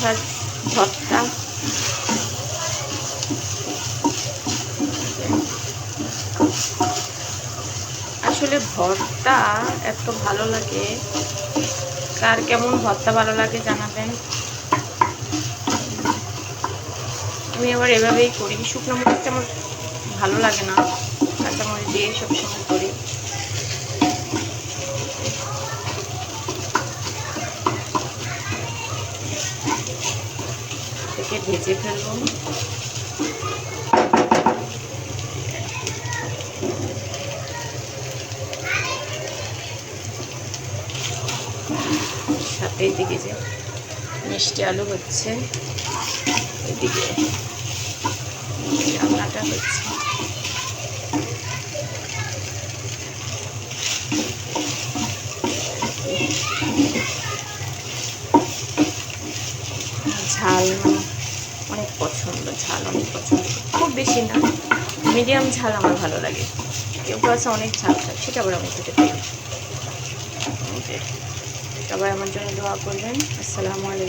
মাথার ভর্তা। আসলে ভর্তা এত ভালো লাগে, কার কেমন ভর্তা ভালো লাগে জানাবেন। আমি আবার এভাবেই করি, শুকনো মরিচটা আমার ভালো লাগে না, কাঁচামরিচ দিয়ে সবসময় করি। থেকে ভেজে ফেলবো। সাথে এদিকে যে মিষ্টি আলু হচ্ছে, এদিকে রান্নাটা হচ্ছে। ঝাল মানে অনেক পছন্দ, ঝাল অনেক পছন্দ, খুব বেশি না, মিডিয়াম ঝাল আমার ভালো লাগে। কেউ আছে অনেক ঝাল খায়, সেটা আবার আমি খেতে পারি। সবাই আমার জন্য দোয়া করবেন। আসসালামু আলাইকুম।